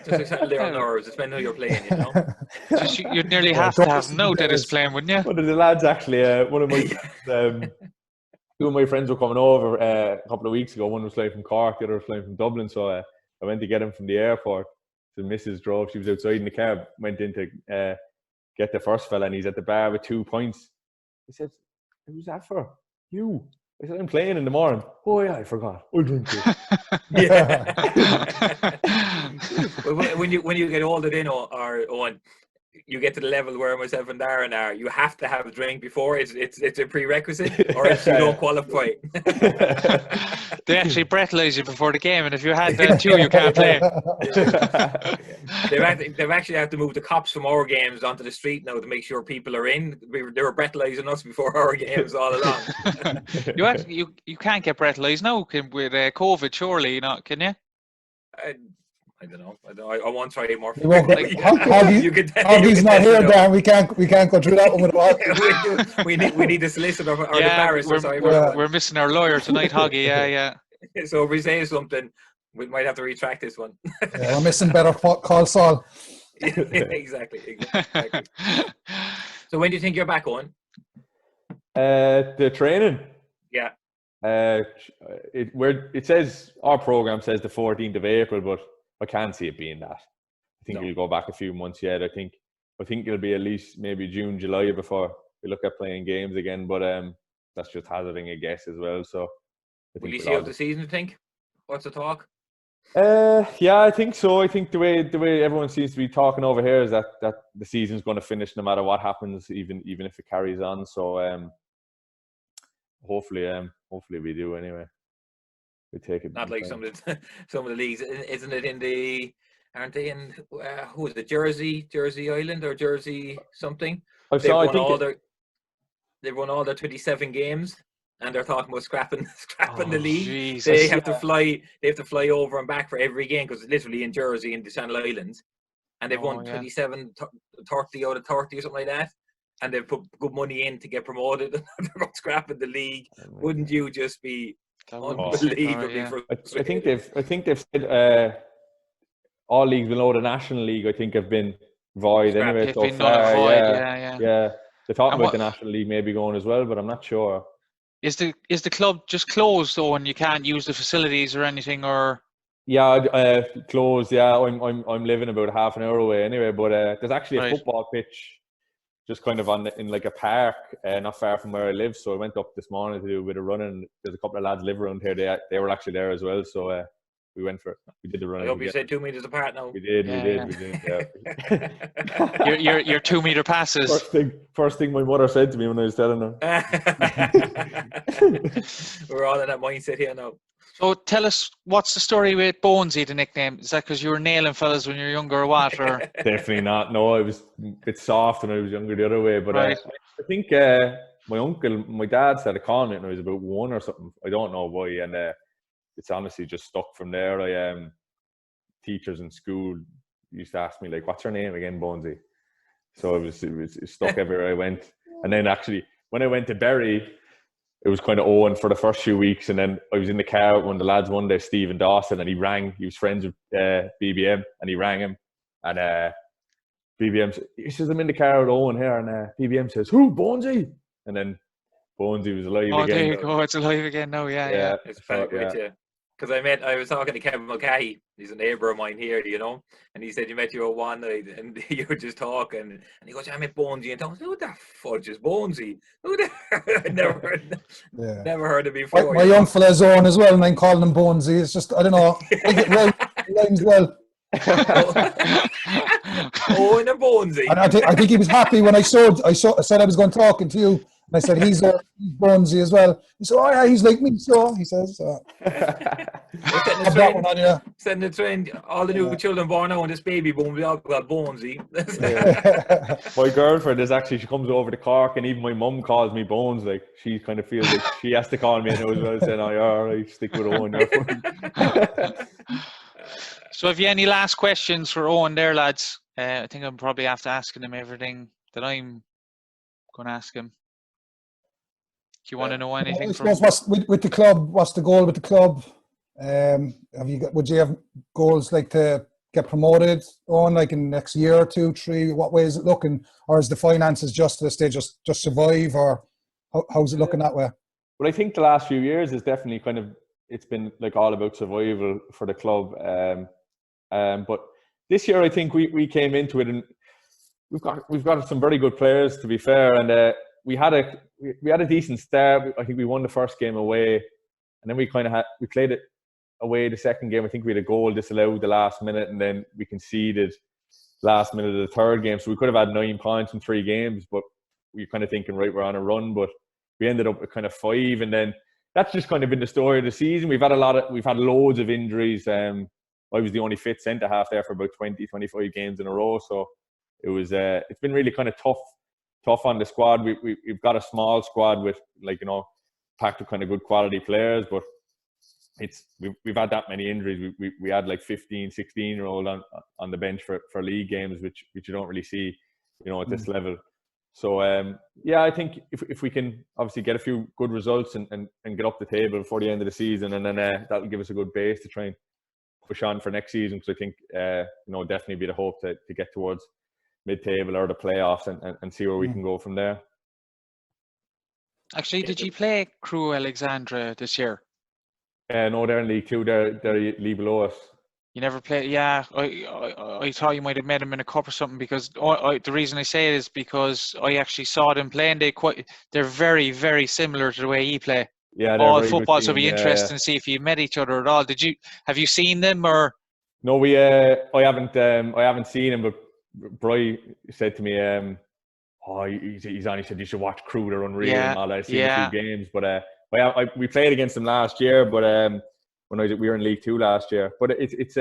just to settle their nerves, depending on who you're playing. You know, you'd nearly have to have no Dennis playing, wouldn't you? One of the lads actually, one of my 2 of my friends were coming over a couple of weeks ago. One was flying from Cork, the other was flying from Dublin. So I went to get him from the airport. the missus drove. She was outside in the car, went in to get the first fella, and he's at the bar with 2 points. I said, "Who's that for?" "You." I said, "I'm playing in the morning." "Oh yeah, I forgot. I'll drink it." Yeah. when you get older, then or Owen, you get to the level where myself and Darren are. You have to have a drink before it's a prerequisite, or else you don't qualify. They actually breathalyze you before the game, and if you had that too, you can't play. They've actually had to move the cops from our games onto the street now to make sure people are in. They were breathalyzing us before our games all along. You can't get breathalyzed now with COVID, surely, can you? I don't know. I won't try anymore. Hoggy's not here, Dan. We can't go through that one with Hoggy. we need the solicitor or the barrister. We're missing our lawyer tonight, Hoggy. Yeah. So if we say something, we might have to retract this one. Yeah, we're missing better call Saul. Exactly. So when do you think you're back on? The training. Yeah. It says our program says the 14th of April, but I can't see it being that. I think we'll go back a few months yet. I think it'll be at least maybe June, July before we look at playing games again. But that's just hazarding a guess as well. So will you see out the season? You think? What's the talk? Yeah, I think so. I think the way everyone seems to be talking over here is that the season's going to finish no matter what happens, even if it carries on. So hopefully we do anyway. We take it. Not like some of the leagues, isn't it? Aren't they in? Who is it? Jersey Island or Jersey something? They've won all their 27 games, and they're talking about scrapping the league. Jesus. They have to fly over and back for every game because it's literally in Jersey in the Channel Islands, and they've won 27, 30 out of 30 or something like that. And they've put good money in to get promoted. They're not scrapping the league. Wouldn't you just be unbelievably frustrated? I think they've said all leagues below the National League, I think, have been void anyway so far. Yeah. They're talking about the National League maybe going as well, but I'm not sure. Is the club just closed though, and you can't use the facilities or anything, or? Yeah, closed. Yeah, I'm living about half an hour away anyway. But there's actually a football pitch just kind of in like a park, not far from where I live. So I went up this morning to do a bit of running. There's a couple of lads live around here. They were actually there as well. So we did the running. I hope you said 2 meters apart now. We did. Yeah. your 2 meter passes. First thing my mother said to me when I was telling her. We're all in that mindset here now. So tell us, what's the story with Bonesy, the nickname? Is that because you were nailing fellas when you were younger or what? Or? Definitely not. No, I was a bit soft when I was younger the other way. But I think my dad started calling it when I was about 1 or something. I don't know why. And it's honestly just stuck from there. Teachers in school used to ask me, like, what's your name again, Bonesy? So it was stuck everywhere I went. And then actually, when I went to Bury, it was kind of Owen for the first few weeks, and then I was in the car with one of the lads one day, Stephen Dawson, and he was friends with BBM, and he rang him, and BBM, he says, I'm in the car with Owen here, and BBM says, who, Bonesy? And then Bonesy was alive again. Oh, there you go, it's alive again now, yeah. It's back with you. Because I was talking to Kevin Mulcahy, he's a neighbour of mine here, and he said you met you one night and you were just talking, and he goes, I met Bonesy, and I was like, who the fudge is Bonesy? I'd never heard it before. My young fella's on as well, and I'm calling him Bonesy. It's just, I don't know, I get rhymes well. Oh, and a Bonesy. And I think he was happy when I said I was going to talking to you. And I said, he's Bonesy as well. He said, oh yeah, he's like me, so he says. Setting the trend, all the new children born now, and this baby boom, we all got Bonesy. My girlfriend she comes over to Cork, and even my mum calls me Bones. Like, she kind of feels like she has to call me now as well, saying, oh, you're all right, stick with Owen. So have you any last questions for Owen there, lads? I think I'm probably after asking him everything that I'm going to ask him. Do you want to know anything from with the club? What's the goal with the club? Would you have goals like to get promoted on, like in the next year or 2, 3? What way is it looking? Or is the finances just to stay, just survive, or how's it looking that way? Well, I think the last few years is definitely it's been like all about survival for the club. But this year I think we came into it and we've got some very good players, to be fair, and we had a decent start. I think we won the first game away, and then we played it away the second game. I think we had a goal disallowed the last minute, and then we conceded last minute of the third game. So we could have had 9 points in 3 games, but we were kind of thinking, right, we're on a run, but we ended up with kind of 5, and then that's just kind of been the story of the season. We've had loads of injuries. I was the only fit centre half there for about 20-25 games in a row, so it was it's been really kind of tough on the squad. We've got a small squad with, like, packed with kind of good quality players, but we've had that many injuries. We had like 15, 16-year-old on the bench for league games, which you don't really see, at this level. So I think if we can obviously get a few good results and get up the table before the end of the season, and then that'll give us a good base to try and push on for next season. Because I think definitely be the hope to get towards mid-table or the playoffs and see where we can go from there. Actually, did you play Crew Alexandra this year? No, they're in League 2. They're league below us. You never played? Yeah, I thought you might have met them in a cup or something, because the reason I say it is because I actually saw them playing. They're very, very similar to the way you play. Yeah, all football. So it'll be interesting to see if you met each other at all. Have you seen them or? No, I haven't seen him, but Bry said to me, he's on. He said you should watch Crew. They're unreal and all that. I've seen a few games, but we played against them last year, but when we were in League 2 last year. But it's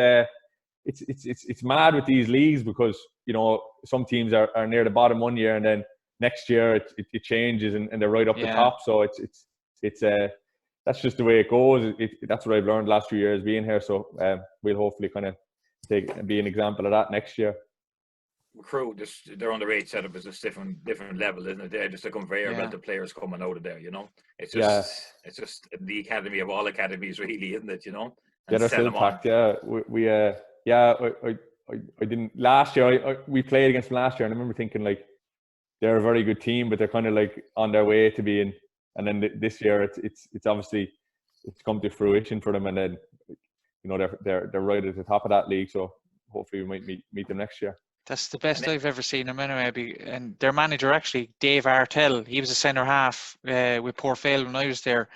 mad with these leagues, because some teams are near the bottom one year, and then next year it changes and they're right up the top. So it's that's just the way it goes. That's what I've learned the last few years being here. So we'll hopefully kind of be an example of that next year. Crew, their underage setup is just different level, isn't it? They're just a conveyor belt of players coming out of there. It's just the academy of all academies, really, isn't it? And they're still packed. Yeah, I didn't last year. We played against them last year, and I remember thinking, like, they're a very good team, but they're kind of like on their way to being. And then this year, it's obviously it's come to fruition for them, and then they're right at the top of that league. So hopefully we might meet them next year. That's the best I've ever seen them anyway. And their manager, actually, Dave Artell, he was a centre half with Port Vale when I was there.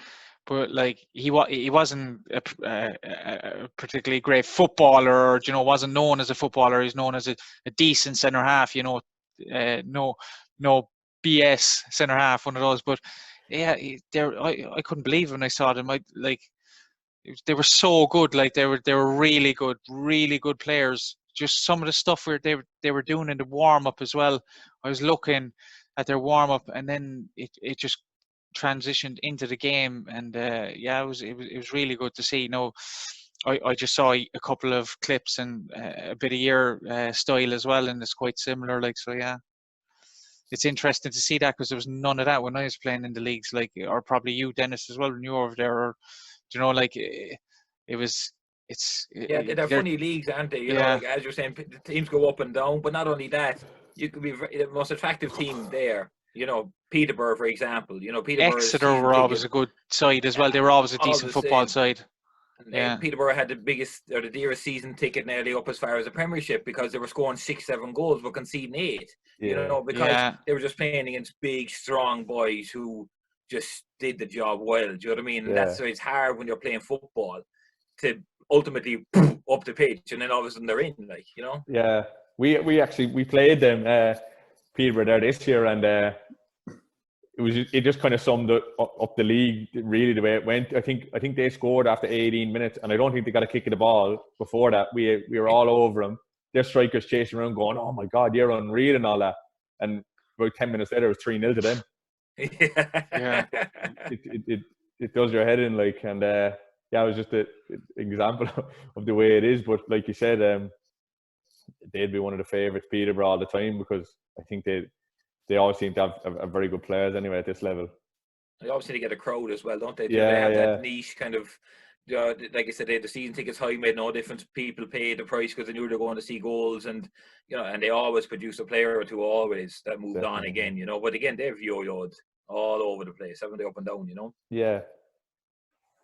But like he wasn't a particularly great footballer, or wasn't known as a footballer. He's known as a decent centre half. No BS centre half, one of those. But yeah, I couldn't believe when I saw them. They were so good. Like they were really good players. Just some of the stuff where they were doing in the warm up as well. I was looking at their warm up, and then it just transitioned into the game, and it was really good to see. I just saw a couple of clips and a bit of your style as well, and it's quite similar. It's interesting to see that, because there was none of that when I was playing in the leagues, or probably you, Dennis, as well, when you were over there. Or it was. They're funny leagues, aren't they? As you're saying, the teams go up and down. But not only that, you could be the most attractive team there. Peterborough, for example. Peterborough. Exeter were always a good side as well. They were always a decent football side. Yeah. Peterborough had the biggest or the dearest season ticket nearly up as far as the Premiership, because they were scoring 6-7 goals but conceding 8. Because they were just playing against big, strong boys who just did the job well. Do you know what I mean? And that's why it's hard when you're playing football to ultimately up the pitch, and then all of a sudden they're in, Yeah, we played them Peterborough there this year, and it just kind of summed up the league really the way it went. I think they scored after 18 minutes, and I don't think they got a kick of the ball before that. We were all over them. Their strikers chasing around, going, "Oh my God, you're unreal," and all that. And about 10 minutes later, it was 3-0 to them. Yeah. It does your head in, and it was just an example of the way it is. But like you said, they'd be one of the favourites, Peterborough, all the time, because I think they always seem to have very good players anyway at this level. They obviously get a crowd as well, don't they? Yeah, they have that niche kind of, like I said, they had the season tickets high, made no difference. People paid the price because they knew they were going to see goals, and and they always produce a player or two always that moved on again. But again, they've yo-yoed all over the place, haven't they, up and down? Yeah.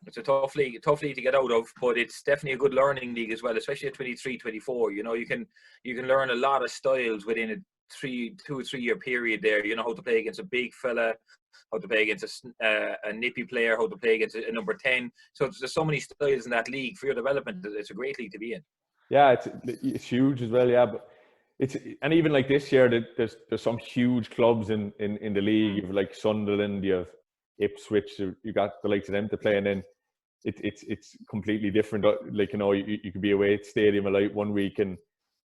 It's a tough league to get out of, but it's definitely a good learning league as well, especially at 23, 24. You know, you can learn a lot of styles within a 2 or 3 year period there. You know how to play against a big fella, how to play against a nippy player, how to play against a number 10. So there's so many styles in that league for your development. It's a great league to be in. Yeah, it's huge as well. Yeah, but and even like this year, there's some huge clubs in the league. You've like Sunderland, you have Ipswich. You got the likes of them to play, and then it's completely different. Like, you know, you could be away at Stadium of Light one week and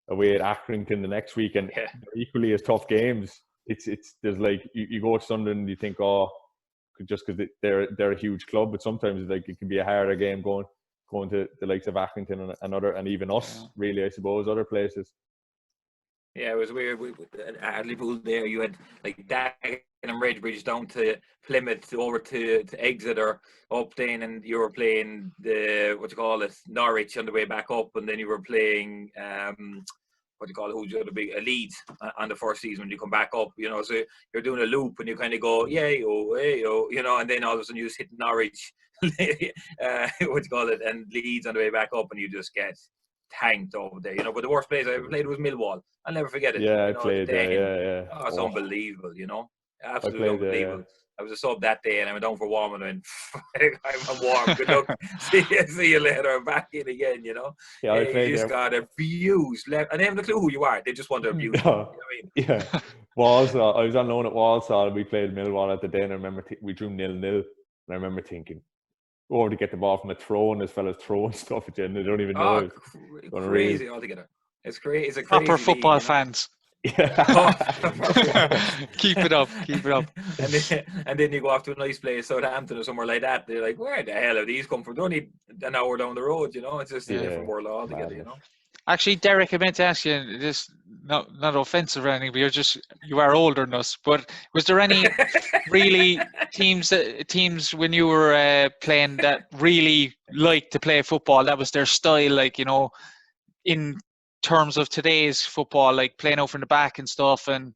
away at Accrington the next week, and they're equally as tough games. There's like you go to Sunderland and you think, oh, just because they're a huge club, but sometimes like it can be a harder game going to the likes of Accrington and even us, really, I suppose, other places. Yeah, it was weird. At Liverpool there, you had like Dagenham and Redbridge down to Plymouth, over to Exeter, up then, and you were playing Norwich on the way back up, and then you were playing who's the other big Leeds on the first season when you come back up, you know. So you're doing a loop and you kind of go, you know, and then all of a sudden you just hit Norwich, and Leeds on the way back up, and you just get tanked over there, you know. But the worst place I ever played was Millwall. I'll never forget it. Yeah, I played there. Yeah. Oh, it's unbelievable, you know. Absolutely unbelievable. There, yeah. I was a sub that day, and I went down for warm, and I went, I'm warm. Good luck. see you later. I'm back in again, you know. Yeah, I played you just got abused. And they haven't a clue who you are. They just want to abuse you. You know what I mean? Yeah. Walsall. I was on loan at Walsall, and we played Millwall at the day, and I remember we drew 0-0. And I remember thinking, to get the ball from a throw, and this fella's throwing stuff at you, and they don't even know. Crazy altogether. It's crazy. It's a proper crazy football league, fans. Yeah. Keep it up. And then you go off to a nice place, Southampton or somewhere like that. They're like, where the hell have these come from? They're only an hour down the road, you know. It's just a different world altogether, you know. Actually, Derek, I meant to ask you this, not offensive or anything, but you are older than us. But was there any really teams when you were playing that really liked to play football? That was their style, like, you know, in terms of today's football, like playing out from the back and stuff. And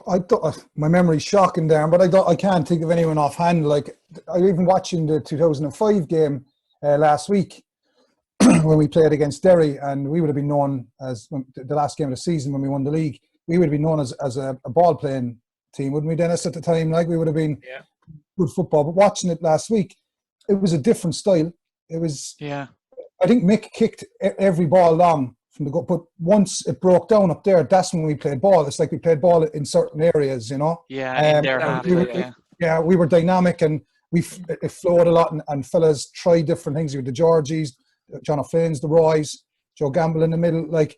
my memory's shocking, Darren, but I can't think of anyone offhand. Like, I even watching the 2005 game last week when we played against Derry, and we would have been known as the last game of the season when we won the league. We would have been known as a ball playing team, wouldn't we, Dennis? At the time, like, we would have been good football. But watching it last week, it was a different style. It was I think Mick kicked every ball long from the goal, but once it broke down up there, that's when we played ball. It's like we played ball in certain areas, you know. We were dynamic, and it flowed a lot, and fellas tried different things. You had the Georgies, John O'Flynn's, the Roys, Joe Gamble in the middle, but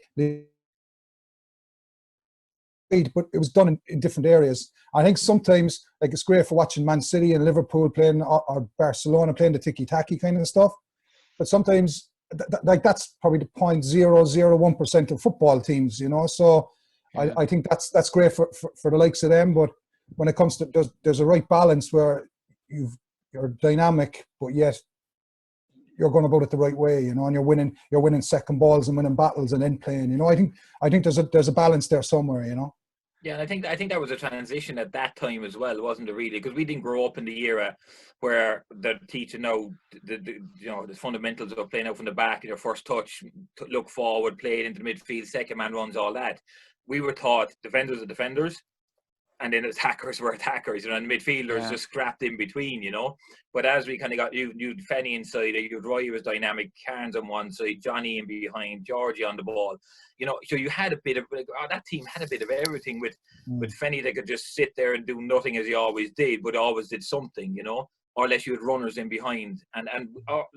it was done in different areas. I think sometimes, like, it's great for watching Man City and Liverpool playing, or Barcelona playing the tiki-taki kind of stuff. But sometimes, that's probably the 0.001% of football teams, you know. So I think that's great for the likes of them. But when it comes to, there's a right balance where you're dynamic, but yet you're going about it the right way, you know, and you're winning second balls and winning battles and then playing, you know. I think there's a balance there somewhere, you know. Yeah, and I think that was a transition at that time as well, wasn't it, really? Because we didn't grow up in the era where they're teaching now the fundamentals of playing out from the back, your first touch, look forward, play it into the midfield, second man runs, all that. We were taught defenders are defenders, and then attackers were attackers, you know, and midfielders just scrapped in between, you know. But as we kind of got you Fenny inside, Roy was dynamic, Cairns on one side, Johnny in behind, Georgie on the ball, you know. So you had a bit of, that team had a bit of everything with Fenny. They could just sit there and do nothing as he always did, but always did something, you know. Or unless you had runners in behind, and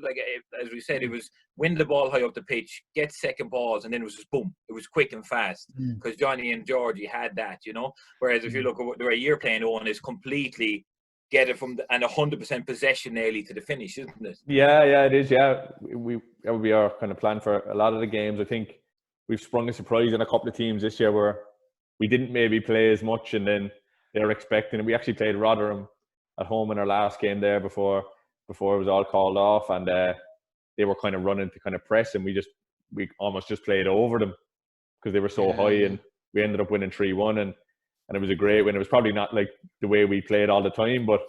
like, as we said, it was win the ball high up the pitch, get second balls, and then it was just boom. It was quick and fast because Johnny and Georgie had that, you know. Whereas if you look at the way you're playing, Owen, is completely get it from and 100% possession nearly to the finish, isn't it? Yeah, it is. Yeah, that would be our kind of plan for a lot of the games. I think we've sprung a surprise in a couple of teams this year where we didn't maybe play as much, and then they're expecting it. We actually played Rotherham at home in our last game there before it was all called off, and they were kind of running to kind of press, and we almost just played over them because they were so high, and we ended up winning 3-1, and it was a great win. It was probably not like the way we played all the time, but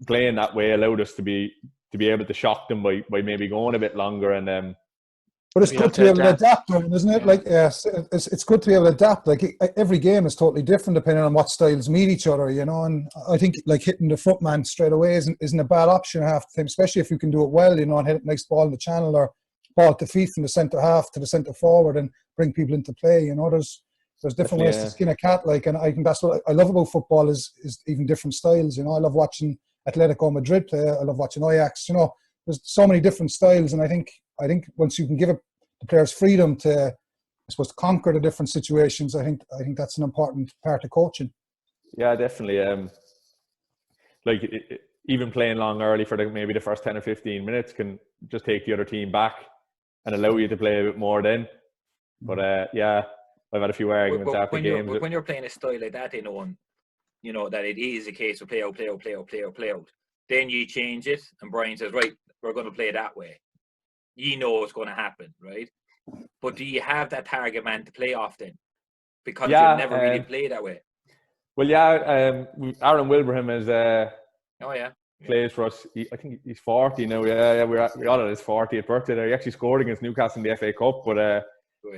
playing that way allowed us to be able to shock them by maybe going a bit longer and. But it's good to be able to adapt, isn't it? Like, yes, it's good to be able to adapt. Like, every game is totally different depending on what styles meet each other, you know. And I think like hitting the front man straight away isn't a bad option half the time, especially if you can do it well, you know, and hit a nice ball in the channel or ball to feet from the centre half to the centre forward and bring people into play. You know, there's different ways to skin a cat. Like, and I think that's what I love about football is even different styles. You know, I love watching Atletico Madrid play. I love watching Ajax. You know, there's so many different styles, and I think once you can give the players freedom to, I suppose, conquer the different situations, I think that's an important part of coaching. Yeah, definitely. Even playing long early for maybe the first 10 or 15 minutes can just take the other team back and allow you to play a bit more then. But I've had a few arguments after games. When you're playing a style like that, you know that it is a case of play out. Then you change it, and Brian says, right, we're going to play that way. You know what's going to happen, right? But do you have that target man to play off then? Because you never really play that way. Well, Aaron Wilbraham is plays for us. I think he's 40 now. Yeah, we're all at his 40th birthday there. He actually scored against Newcastle in the FA Cup, but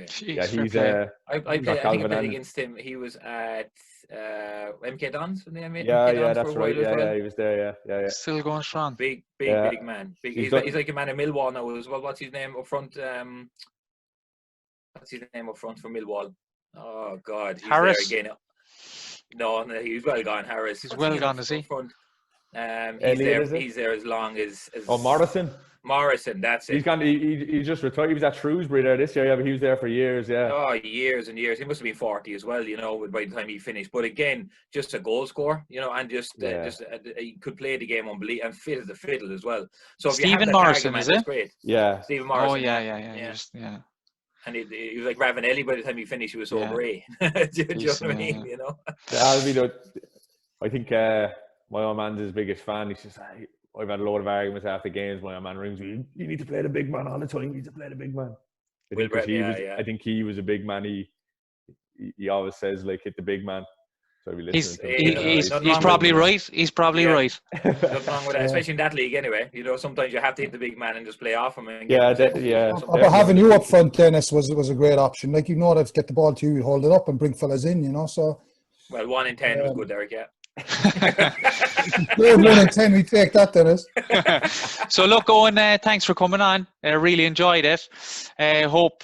he's I think I played against him. He was at MK Dons when they made that's right. Yeah, he was there. Yeah. Still going strong. Big man. He's like a man in Millwall now as well. What's his name up front? What's his name up front for Millwall? Oh God, he's Harris. there again. No, he's well gone. Harris. He's well gone, is he? He's there as long as Morrison. Morrison, that's it. He's gone. He just retired. He was at Shrewsbury there this year, but he was there for years. Yeah. Oh, years and years. He must have been 40 as well, you know, by the time he finished. But again, just a goal scorer, you know, and he could play the game unbelievable and fit as a fiddle as well. So if Stephen Morrison, is it? Great. Yeah. Stephen Morrison. Oh yeah. And he was like Ravanelli by the time he finished. He was so grey. Do you know what I mean? You know. I think my old man's his biggest fan. He says, I've had a load of arguments after games. My old man rings me, you need to play the big man all the time. You need to play the big man. I think he was a big man. He always says, like, hit the big man. So I'll be listening he's probably right. He's probably right. Nothing wrong with that, especially in that league anyway. You know, sometimes you have to hit the big man and just play off him. And but having you up front, Dennis, was a great option. Like, you know, to get the ball to you, hold it up and bring fellas in, you know. So, well, 1 in 10 was good, Derek, yeah. 1 in 10, we take that, Dennis. So look, Owen, thanks for coming on. I really enjoyed it. Hope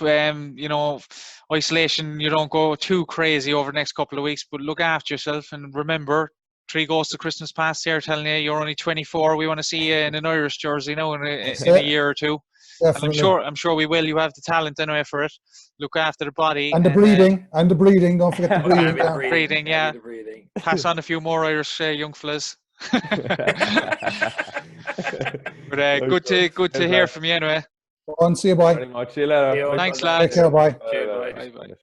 isolation, you don't go too crazy over the next couple of weeks, but look after yourself and remember, 3 goals to Christmas past here, telling you you're only 24. We want to see you in an Irish jersey now in a year or two. Definitely. And I'm sure we will. You have the talent anyway for it. Look after the body and the breeding. Don't forget the breeding. The breeding. Pass on a few more Irish young fellas. But good to hear from you anyway. Go on, see you, bye. Very much. See you later. Thanks, lad. Take care, bye. Bye.